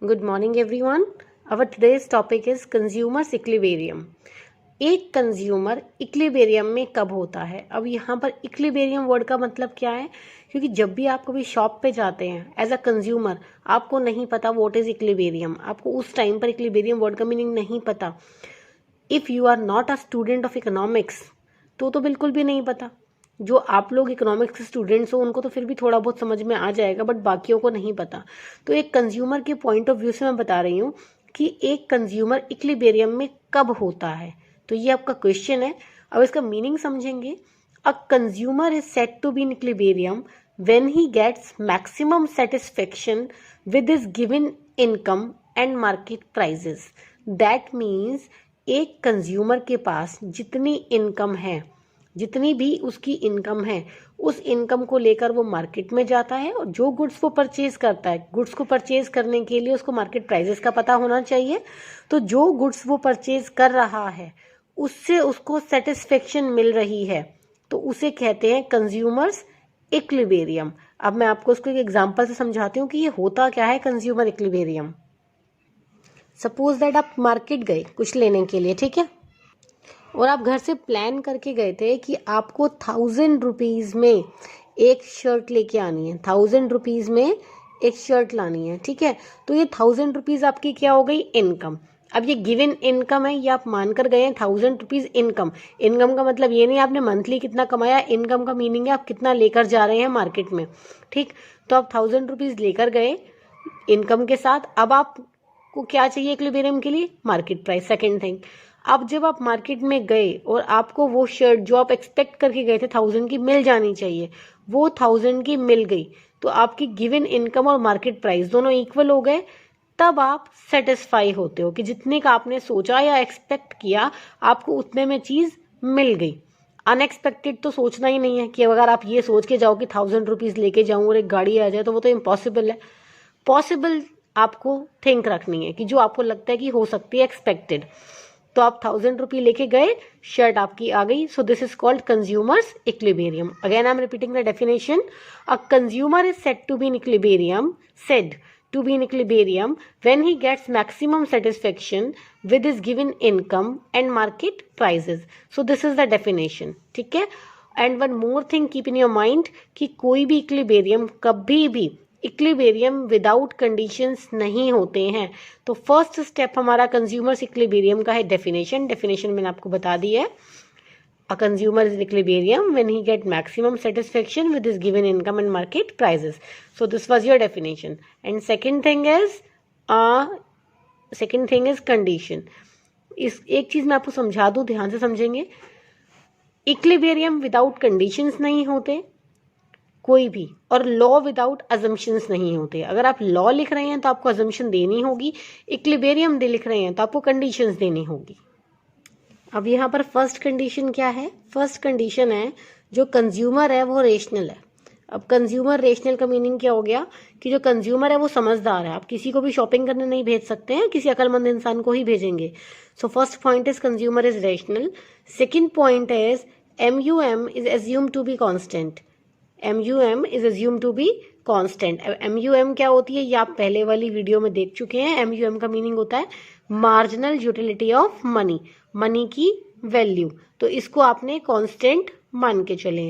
Good morning everyone. Our today's topic is consumer's equilibrium. एक consumer equilibrium में कब होता है? अब यहाँ पर इक्विलिब्रियम वर्ड का मतलब क्या है? क्योंकि जब भी आप कभी शॉप पे जाते हैं एज अ कंज्यूमर, आपको नहीं पता व्हाट इज इक्विलिब्रियम, आपको उस टाइम पर इक्विलिब्रियम वर्ड का मीनिंग नहीं पता. If you are not a student of economics तो बिल्कुल भी नहीं पता. जो आप लोग इकोनॉमिक्स के स्टूडेंट्स हो उनको तो फिर भी थोड़ा बहुत समझ में आ जाएगा, बट बाकियों को नहीं पता. तो एक कंज्यूमर के पॉइंट ऑफ व्यू से मैं बता रही हूँ कि एक कंज्यूमर इक्विलिब्रियम में कब होता है. तो ये आपका क्वेश्चन है. अब इसका मीनिंग समझेंगे. A consumer is said to be in equilibrium when he gets maximum satisfaction with his given income and market prices. That means एक कंज्यूमर के पास जितनी इनकम है, जितनी भी उसकी इनकम है, उस इनकम को लेकर वो मार्केट में जाता है और जो गुड्स वो परचेज करता है, गुड्स को परचेज करने के लिए उसको मार्केट प्राइजेस का पता होना चाहिए. तो जो गुड्स वो परचेज कर रहा है उससे उसको सेटिस्फेक्शन मिल रही है, तो उसे कहते हैं कंज्यूमर्स इक्विलिब्रियम. अब मैं आपको उसको एक एग्जांपल से समझाती हूँ कि ये होता क्या है कंज्यूमर इक्विलिब्रियम. सपोज दैट आप मार्केट गए कुछ लेने के लिए, ठीक है, और आप घर से प्लान करके गए थे कि आपको 1000 रुपीज में एक शर्ट लेके आनी है, 1000 रुपीज में एक शर्ट लानी है, ठीक है. तो ये 1000 रुपीज आपकी क्या हो गई? इनकम. अब ये गिवन इनकम है, ये आप मानकर गए हैं 1000 रुपीज इनकम. इनकम का मतलब ये नहीं आपने मंथली कितना कमाया, इनकम का मीनिंग है आप कितना लेकर जा रहे हैं मार्केट में, ठीक. तो आप 1000 रुपीज लेकर गए इनकम के साथ. अब आपको क्या चाहिए इक्विलिब्रियम के लिए? Market price. सेकेंड थिंग, अब जब आप मार्केट में गए और आपको वो शर्ट जो आप एक्सपेक्ट करके गए थे 1000 की मिल जानी चाहिए, वो 1000 की मिल गई, तो आपकी गिवन इनकम और मार्केट प्राइस दोनों इक्वल हो गए. तब आप सेटिस्फाई होते हो कि जितने का आपने सोचा या एक्सपेक्ट किया आपको उतने में चीज मिल गई. अनएक्सपेक्टेड तो सोचना ही नहीं है कि अगर आप ये सोच के जाओ कि 1000 रुपीज लेके जाऊं और एक गाड़ी आ जाए, तो वो तो इम्पॉसिबल है. पॉसिबल आपको थिंक रखनी है कि जो आपको लगता है कि हो सकती है, एक्सपेक्टेड. तो आप 1000 रुपये लेके गए, शर्ट आपकी आ गई. So this is called consumer's equilibrium. Again I am repeating the definition. A consumer is said to be in equilibrium, said to be in equilibrium when he gets maximum satisfaction with his given income and market prices. So this is the definition. ठीक है. And one more thing keep in your mind कि कोई भी equilibrium कभी भी equilibrium without conditions नहीं होते हैं. तो फर्स्ट स्टेप हमारा कंज्यूमर्स इक्विलिब्रियम का है डेफिनेशन. डेफिनेशन मैंने आपको बता दी है. A consumer is in equilibrium when he get maximum satisfaction with his given income and market prices. So this was your definition. And second thing is condition. इस एक चीज मैं आपको समझा दूं, ध्यान से समझेंगे. इक्विलिब्रियम विदाउट कंडीशंस नहीं होते कोई भी, और लॉ विदाउट अजम्पशंस नहीं होते. अगर आप लॉ लिख रहे हैं तो आपको अजम्पशन देनी होगी, इक्विलिब्रियम लिख रहे हैं तो आपको कंडीशंस देनी होगी. अब यहाँ पर फर्स्ट कंडीशन क्या है? फर्स्ट कंडीशन है जो कंज्यूमर है वो रेशनल है. अब कंज्यूमर रेशनल का मीनिंग क्या हो गया कि जो कंज्यूमर है वो समझदार है. आप किसी को भी शॉपिंग करने नहीं भेज सकते हैं, किसी अकलमंद इंसान को ही भेजेंगे. So first point is consumer is rational. Second point is MUM is assume to be constant. MUM is assume to be constant. MUM क्या होती है ये आप पहले वाली वीडियो में देख चुके हैं. MUM का मीनिंग होता है marginal utility of money, money की वैल्यू. तो इसको आपने कांस्टेंट मान के चले.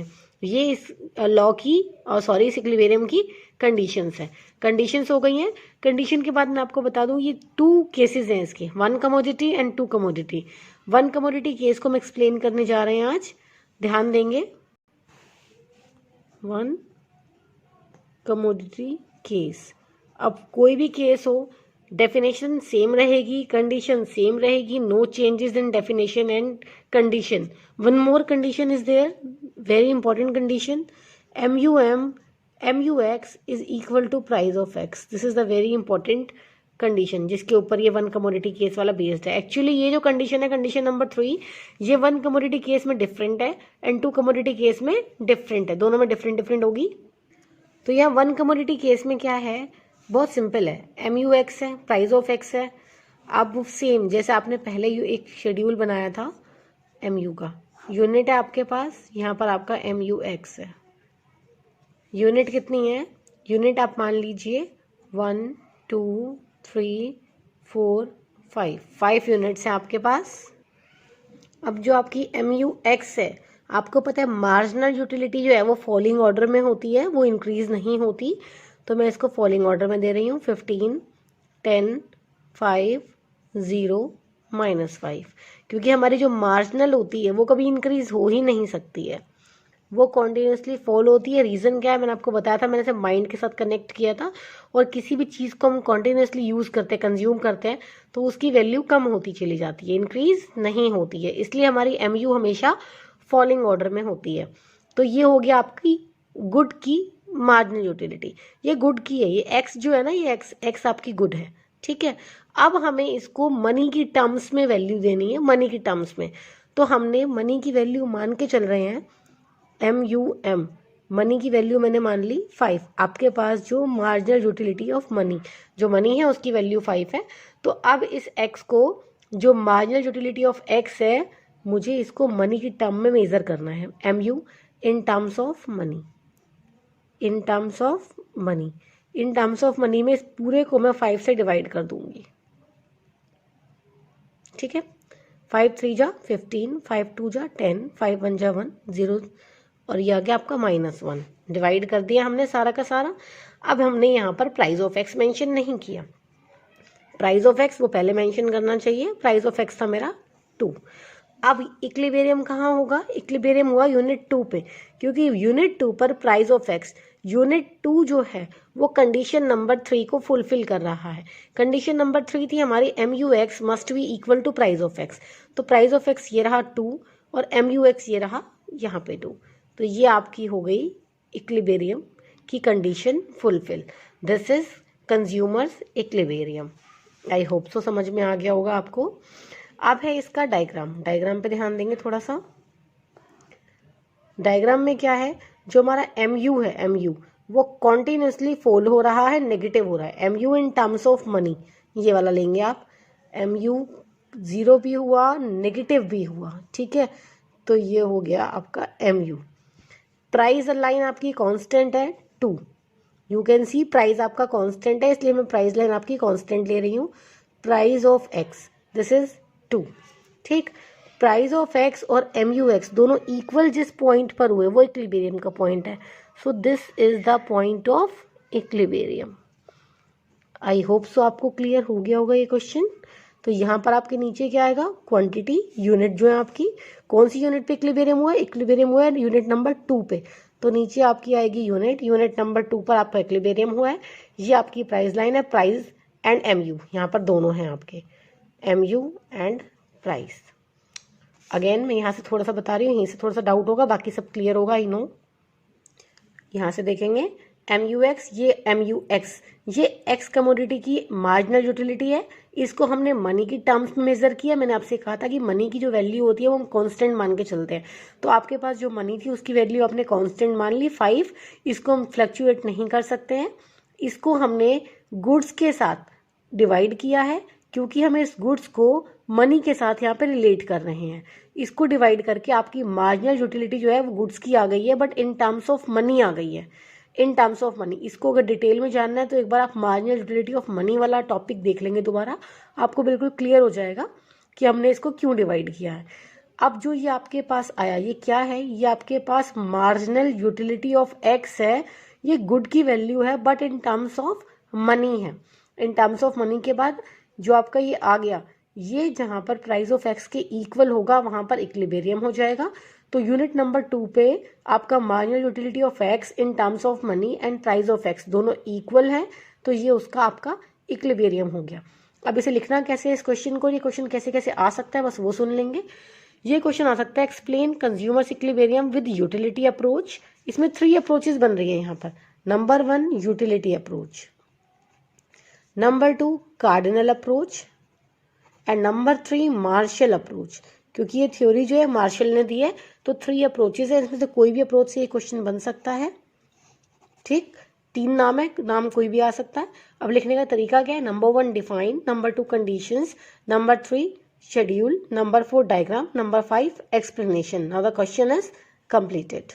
ये इस लॉ की इस इक्विलिब्रियम की कंडीशंस है. कंडीशंस हो गई हैं. कंडीशन के बाद मैं आपको बता दूं ये 2 केसेस हैं इसके, 1 commodity and 2 commodity. 1 commodity case को हम एक्सप्लेन करने जा रहे हैं आज, ध्यान देंगे. 1 कमोडिटी केस. अब कोई भी केस हो, डेफिनेशन सेम रहेगी, कंडीशन सेम रहेगी. No changes in definition and condition. One more condition is there, very important condition. MUX is equal to price of X. This is the very important condition जिसके ऊपर ये 1 commodity case वाला based है. Actually ये जो condition है, condition number 3, ये 1 commodity case में डिफरेंट है एंड 2 कमोडिटी केस में डिफरेंट है. दोनों में डिफरेंट होगी. तो यहाँ 1 कमोडिटी केस में क्या है? बहुत सिंपल है. MUX है, प्राइस ऑफ X है. अब सेम जैसे आपने पहले एक शेड्यूल बनाया था MU का, यूनिट है आपके पास, यहाँ पर आपका MUX है. यूनिट कितनी है? यूनिट आप मान लीजिए 1, 2, 3 4 5 यूनिट्स हैं आपके पास। अब जो आपकी MUX है, आपको पता है मार्जिनल यूटिलिटी जो है वो फॉलिंग ऑर्डर में होती है, वो इंक्रीज नहीं होती, तो मैं इसको फॉलिंग ऑर्डर में दे रही हूँ। 15 10 5 0 -5, क्योंकि हमारी जो मार्जिनल होती है वो कभी इंक्रीज हो ही नहीं सकती है, वो कॉन्टिन्यूसली फॉल होती है। रीज़न क्या है, मैंने आपको बताया था, मैंने इसे माइंड के साथ कनेक्ट किया था। और किसी भी चीज़ को हम कॉन्टिन्यूसली यूज़ करते हैं, कंज्यूम करते हैं, तो उसकी वैल्यू कम होती चली जाती है, इंक्रीज नहीं होती है। इसलिए हमारी MU हमेशा फॉलिंग ऑर्डर में होती है। तो ये हो गया आपकी गुड की मार्जिनल यूटिलिटी, ये गुड की है। ये एक्स जो है ना, ये एक्स आपकी गुड है, ठीक है। अब हमें इसको मनी की टर्म्स में वैल्यू देनी है, मनी की टर्म्स में। तो हमने मनी की वैल्यू मान के चल रहे हैं MUM, मनी की वैल्यू मैंने मान ली 5। आपके पास जो मार्जिनल यूटिलिटी ऑफ मनी, जो मनी है उसकी वैल्यू 5 है। तो अब इस x को, जो मार्जिनल यूटिलिटी ऑफ x है, मुझे इसको मनी की टर्म में मेजर करना है। MU in terms of money, in terms of money, in terms of money में इस पूरे को मैं 5 से डिवाइड कर दूंगी, ठीक है। 5 3 जा 15, 5 2 जा 10, 5 1 जा 1 0, और ये आ गया आपका -1। डिवाइड कर दिया हमने सारा का सारा। अब हमने यहाँ पर प्राइस ऑफ एक्स मेंशन नहीं किया, प्राइस ऑफ एक्स वो पहले मेंशन करना चाहिए। प्राइस ऑफ एक्स था मेरा 2। अब इक्विलिब्रियम कहाँ होगा, इक्विलिब्रियम हुआ यूनिट 2 पे, क्योंकि यूनिट 2 पर प्राइस ऑफ एक्स, यूनिट 2 जो है वो कंडीशन नंबर 3 को फुलफिल कर रहा है। कंडीशन नंबर 3 थी हमारी MUX must be equal to price of X. तो प्राइस ऑफ एक्स ये रहा 2 और MUX ये रहा यहाँ पे 2। तो ये आपकी हो गई इक्विलिब्रियम की condition fulfil. This is consumers equilibrium. I hope so समझ में आ गया होगा आपको। अब है इसका डायग्राम, डायग्राम पे ध्यान देंगे थोड़ा सा। डायग्राम में क्या है, जो हमारा MU है, MU वो कॉन्टिन्यूसली फॉल हो रहा है, नेगेटिव हो रहा है। MU in terms of money, ये वाला लेंगे आप। MU 0 भी हुआ, नेगेटिव भी हुआ, ठीक है। तो ये हो गया आपका MU। प्राइस लाइन आपकी कांस्टेंट है 2, यू कैन सी प्राइस आपका कांस्टेंट है, इसलिए मैं प्राइस लाइन आपकी कांस्टेंट ले रही हूँ। Price of x this is 2, ठीक। प्राइस ऑफ एक्स और MUX दोनों इक्वल जिस पॉइंट पर हुए वो इक्विलिब्रियम का पॉइंट है। सो this is the point of equilibrium. I hope so आपको क्लियर हो गया होगा ये क्वेश्चन। तो यहाँ पर आपके नीचे क्या आएगा, क्वांटिटी, यूनिट जो है आपकी, कौन सी यूनिट पे इक्विलिब्रियम हुआ है, इक्विलिब्रियम हुआ है यूनिट नंबर 2 पे। तो नीचे आपकी आएगी यूनिट, यूनिट नंबर 2 पर आपका इक्विलिब्रियम हुआ है। ये आपकी प्राइस लाइन है, प्राइस एंड MU, यहाँ पर दोनों हैं आपके, MU एंड प्राइस। अगेन मैं यहाँ से थोड़ा सा बता रही हूँ, यहीं से थोड़ा सा डाउट होगा, बाकी सब क्लियर होगा, आई नो। यहाँ से देखेंगे MUX, ये MUX, ये एक्स कमोडिटी की मार्जिनल यूटिलिटी है। इसको हमने मनी की टर्म्स में मेजर किया। मैंने आपसे कहा था कि मनी की जो वैल्यू होती है वो हम कांस्टेंट मान के चलते हैं। तो आपके पास जो मनी थी उसकी वैल्यू आपने कांस्टेंट मान ली 5। इसको हम फ्लक्चुएट नहीं कर सकते हैं। इसको हमने गुड्स के साथ डिवाइड किया है, क्योंकि हमें इस गुड्स को मनी के साथ यहाँ पे रिलेट कर रहे हैं। इसको डिवाइड करके आपकी मार्जिनल यूटिलिटी जो है वो गुड्स की आ गई है, but in terms of money आ गई है, इन टर्म्स ऑफ मनी। इसको अगर डिटेल में जानना है तो एक बार आप मार्जिनल यूटिलिटी ऑफ मनी वाला टॉपिक देख लेंगे दोबारा, आपको बिल्कुल क्लियर हो जाएगा कि हमने इसको क्यों डिवाइड किया है। अब जो ये आपके पास आया, ये क्या है, ये आपके पास मार्जिनल यूटिलिटी ऑफ एक्स है। ये गुड की वैल्यू है, but in terms of money है। इन टर्म्स ऑफ मनी के बाद जो आपका ये आ गया, ये जहाँ पर प्राइस ऑफ एक्स के इक्वल होगा वहाँ पर इक्विलिब्रियम हो जाएगा। तो यूनिट नंबर 2 पे आपका marginal utility of x in terms of money and price of x दोनों इक्वल है, तो ये उसका आपका इक्विलिब्रियम हो गया। अब इसे लिखना कैसे है इस क्वेश्चन को, ये क्वेश्चन कैसे कैसे आ सकता है बस वो सुन लेंगे। ये क्वेश्चन आ सकता है, explain consumer's equilibrium with utility approach. इसमें 3 अप्रोचेस बन रही है यहाँ पर। Number 1 utility approach, number 2 cardinal approach and number 3 Marshall approach. क्योंकि ये थ्योरी जो है मार्शल ने दी है, तो 3 अप्रोचेस है, इसमें से कोई भी अप्रोच से ये क्वेश्चन बन सकता है, ठीक। 3 नाम है, नाम कोई भी आ सकता है। अब लिखने का तरीका क्या है, number 1 define, number 2 conditions, number 3 schedule, number 4 diagram, number 5 explanation. Now the question is completed.